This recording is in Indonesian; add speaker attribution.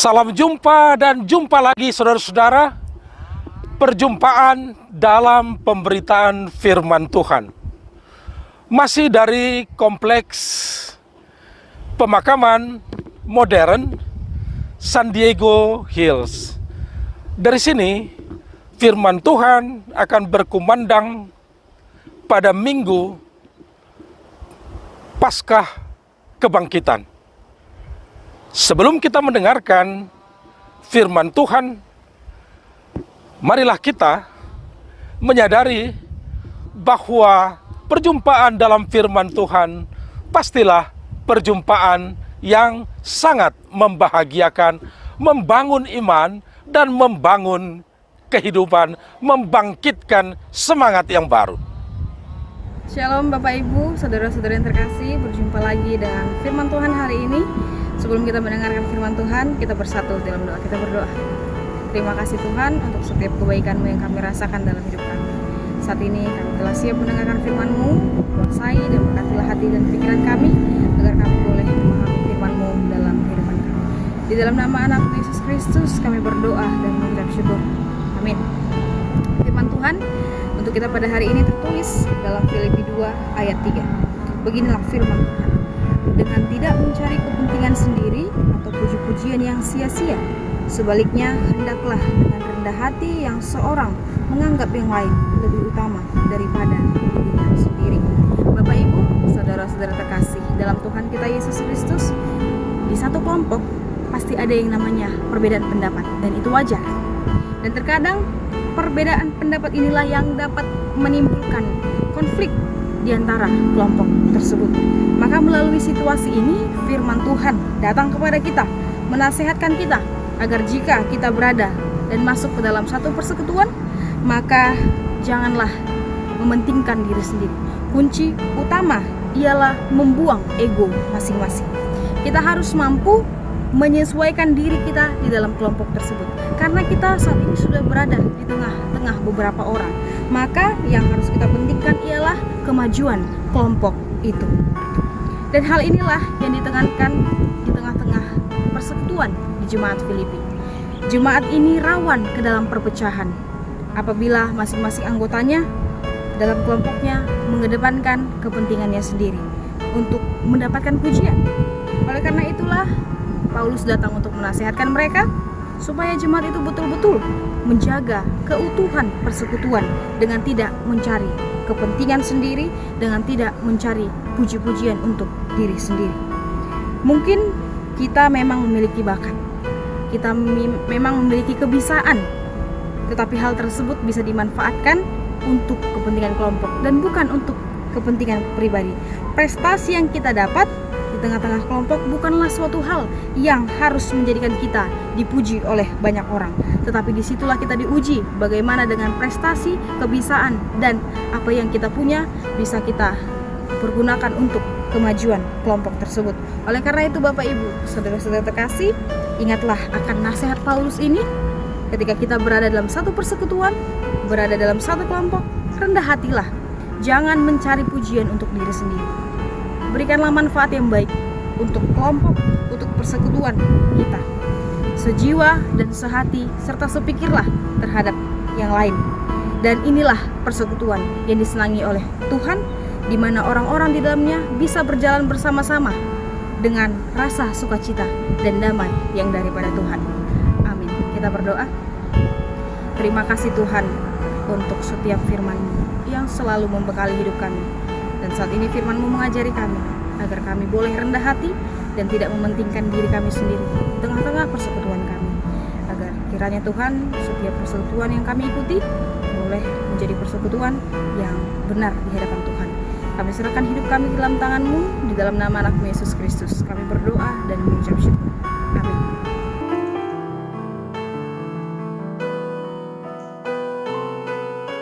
Speaker 1: Salam jumpa dan jumpa lagi saudara-saudara. Perjumpaan dalam pemberitaan firman Tuhan. Masih dari kompleks pemakaman modern San Diego Hills. Dari sini firman Tuhan akan berkumandang pada Minggu Paskah Kebangkitan. Sebelum kita mendengarkan firman Tuhan, marilah kita menyadari bahwa perjumpaan dalam firman Tuhan pastilah perjumpaan yang sangat membahagiakan, membangun iman, dan membangun kehidupan, membangkitkan semangat yang baru.
Speaker 2: Shalom Bapak Ibu, saudara-saudara yang terkasih, berjumpa lagi dengan firman Tuhan hari ini. Sebelum kita mendengarkan firman Tuhan, kita bersatu dalam doa. Kita berdoa. Terima kasih Tuhan untuk setiap kebaikan-Mu yang kami rasakan dalam hidup kami. Saat ini kami telah siap mendengarkan firman-Mu. Kuasai dan berkatilah hati dan pikiran kami, agar kami boleh memahami firman-Mu dalam kehidupan kami. Di dalam nama anak Yesus Kristus kami berdoa dan mengucap syukur. Amin. Firman Tuhan untuk kita pada hari ini tertulis dalam Filipi 2 ayat 3. Beginilah firman Tuhan. Dengan tidak mencari kepentingan sendiri atau puji-pujian yang sia-sia. Sebaliknya, hendaklah dengan rendah hati yang seorang menganggap yang lain lebih utama daripada dirinya sendiri. Bapak Ibu, saudara-saudara terkasih dalam Tuhan kita Yesus Kristus, di satu kelompok pasti ada yang namanya perbedaan pendapat, dan itu wajar. Dan terkadang perbedaan pendapat inilah yang dapat menimbulkan konflik di antara kelompok tersebut. Maka melalui situasi ini, firman Tuhan datang kepada kita, menasehatkan kita agar jika kita berada dan masuk ke dalam satu persekutuan, maka janganlah mementingkan diri sendiri. Kunci utama ialah membuang ego masing-masing. Kita harus mampu menyesuaikan diri kita di dalam kelompok tersebut. Karena kita saat ini sudah berada di tengah-tengah beberapa orang, maka yang harus kita pentingkan ialah kemajuan kelompok itu. Dan hal inilah yang ditekankan di tengah-tengah persekutuan di Jemaat Filipi. Jemaat ini rawan ke dalam perpecahan apabila masing-masing anggotanya dalam kelompoknya mengedepankan kepentingannya sendiri untuk mendapatkan pujian. Oleh karena itulah Paulus datang untuk menasihatkan mereka supaya jemaat itu betul-betul menjaga keutuhan persekutuan dengan tidak mencari kepentingan sendiri, dengan tidak mencari puji-pujian untuk diri sendiri. Mungkin kita memang memiliki bakat, kita memang memiliki kebisaan, tetapi hal tersebut bisa dimanfaatkan untuk kepentingan kelompok dan bukan untuk kepentingan pribadi. Prestasi yang kita dapat di tengah-tengah kelompok bukanlah suatu hal yang harus menjadikan kita dipuji oleh banyak orang, tetapi disitulah kita diuji bagaimana dengan prestasi, kebisaan, dan apa yang kita punya bisa kita pergunakan untuk kemajuan kelompok tersebut. Oleh karena itu Bapak Ibu, saudara-saudara terkasih, ingatlah akan nasihat Paulus ini. Ketika kita berada dalam satu persekutuan, berada dalam satu kelompok, rendah hatilah, jangan mencari pujian untuk diri sendiri. Berikanlah manfaat yang baik untuk kelompok, untuk persekutuan kita. Sejiwa dan sehati serta sepikirlah terhadap yang lain. Dan inilah persekutuan yang disenangi oleh Tuhan, di mana orang-orang di dalamnya bisa berjalan bersama-sama dengan rasa sukacita dan damai yang daripada Tuhan. Amin. Kita berdoa. Terima kasih Tuhan untuk setiap firman-Mu yang selalu membekali hidup kami. Dan saat ini firman-Mu mengajari kami agar kami boleh rendah hati dan tidak mementingkan diri kami sendiri di tengah-tengah persekutuan kami. Agar kiranya Tuhan, setiap persekutuan yang kami ikuti boleh menjadi persekutuan yang benar di hadapan Tuhan. Kami serahkan hidup kami dalam tangan-Mu, di dalam nama anak Yesus Kristus. Kami berdoa dan mengucap syukur. Amin.